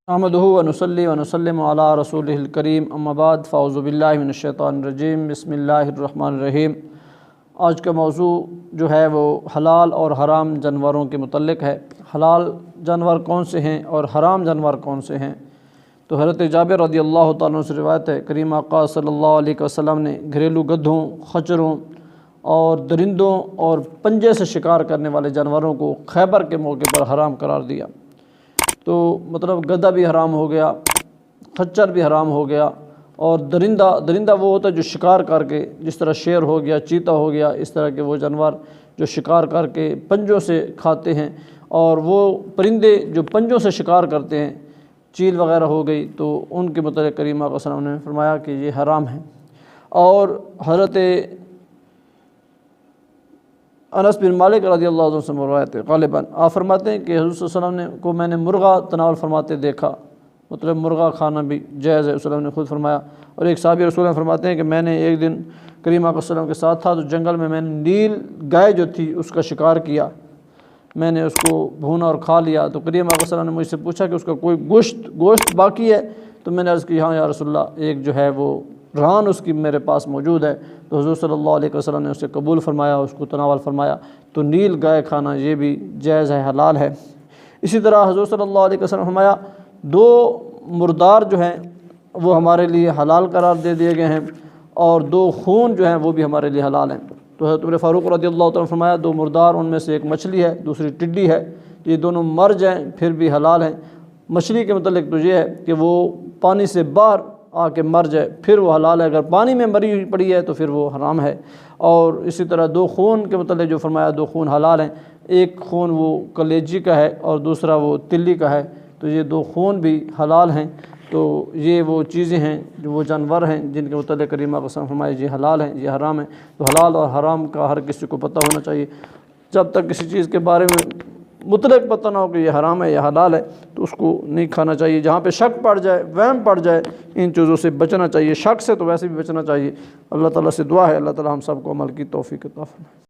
نحمدہ و نصلی و نسلم علی رسولہ الکریم، اما بعد فاعوذ باللہ من الشیطان الرجیم، بسم اللہ الرحمن الرحیم۔ آج کا موضوع جو ہے وہ حلال اور حرام جانوروں کے متعلق ہے۔ حلال جانور کون سے ہیں اور حرام جانور کون سے ہیں؟ تو حضرت جابر رضی اللہ تعالیٰ عنہ سے روایت ہے، کریم آقا صلی اللہ علیہ وسلم نے گھریلو گدھوں، خچروں اور درندوں اور پنجے سے شکار کرنے والے جانوروں کو خیبر کے موقع پر حرام قرار دیا۔ تو مطلب گدھا بھی حرام ہو گیا، خچر بھی حرام ہو گیا، اور درندہ وہ ہوتا ہے جو شکار کر کے، جس طرح شیر ہو گیا، چیتا ہو گیا، اس طرح کے وہ جانور جو شکار کر کے پنجوں سے کھاتے ہیں، اور وہ پرندے جو پنجوں سے شکار کرتے ہیں، چیل وغیرہ ہو گئی، تو ان کے متعلق کریم آقا صلی اللہ علیہ وسلم نے فرمایا کہ یہ حرام ہے۔ اور حضرت انس بن مالک رضی اللہ عنہ سے روایت ہے، غالباً آپ فرماتے ہیں کہ حضور صلی اللہ علیہ وسلم کو میں نے مرغا تناول فرماتے دیکھا، مطلب مرغا کھانا بھی جائز ہے، رسول اللہ نے خود فرمایا۔ اور ایک صحابی رسول اللہ فرماتے ہیں کہ میں نے ایک دن کریم آقا صلی اللہ علیہ وسلم کے ساتھ تھا، تو جنگل میں نے نیل گائے جو تھی اس کا شکار کیا، میں نے اس کو بھونا اور کھا لیا۔ تو کریم آقا صلی اللہ علیہ وسلم نے مجھ سے پوچھا کہ اس کا کوئی گوشت باقی ہے؟ تو میں نے عرض کی ہاں یا رسول اللہ، ایک جو ہے وہ ران اس کی میرے پاس موجود ہے۔ تو حضور صلی اللہ علیہ وسلم نے اسے قبول فرمایا، اس کو تناول فرمایا۔ تو نیل گائے کھانا یہ بھی جائز ہے، حلال ہے۔ اسی طرح حضور صلی اللہ علیہ وسلم نے فرمایا دو مردار جو ہیں وہ ہمارے لیے حلال قرار دے دیے گئے ہیں، اور دو خون جو ہیں وہ بھی ہمارے لیے حلال ہیں۔ تو حضرت عمر فاروق رضی اللہ تعالیٰ نے فرمایا دو مردار، ان میں سے ایک مچھلی ہے، دوسری ٹڈی ہے، یہ دونوں مر جائیں پھر بھی حلال ہیں۔ مچھلی کے متعلق تو یہ ہے کہ وہ پانی سے باہر آ کے مر جائے پھر وہ حلال ہے، اگر پانی میں مری ہوئی پڑی ہے تو پھر وہ حرام ہے۔ اور اسی طرح دو خون کے متعلق جو فرمایا دو خون حلال ہیں، ایک خون وہ کلیجی کا ہے اور دوسرا وہ تلی کا ہے، تو یہ دو خون بھی حلال ہیں۔ تو یہ وہ چیزیں ہیں، جو وہ جانور ہیں جن کے متعلق کریم آقا صلی اللہ علیہ وسلم فرمایا یہ حلال ہیں، یہ حرام ہیں۔ تو حلال اور حرام کا ہر کسی کو پتہ ہونا چاہیے۔ جب تک کسی چیز کے بارے میں مطلق پتہ نہ ہو کہ یہ حرام ہے یا حلال ہے تو اس کو نہیں کھانا چاہیے۔ جہاں پہ شک پڑ جائے، وہم پڑ جائے، ان چیزوں سے بچنا چاہیے۔ شک سے تو ویسے بھی بچنا چاہیے۔ اللہ تعالیٰ سے دعا ہے اللہ تعالیٰ ہم سب کو عمل کی توفیق عطا فرمائے۔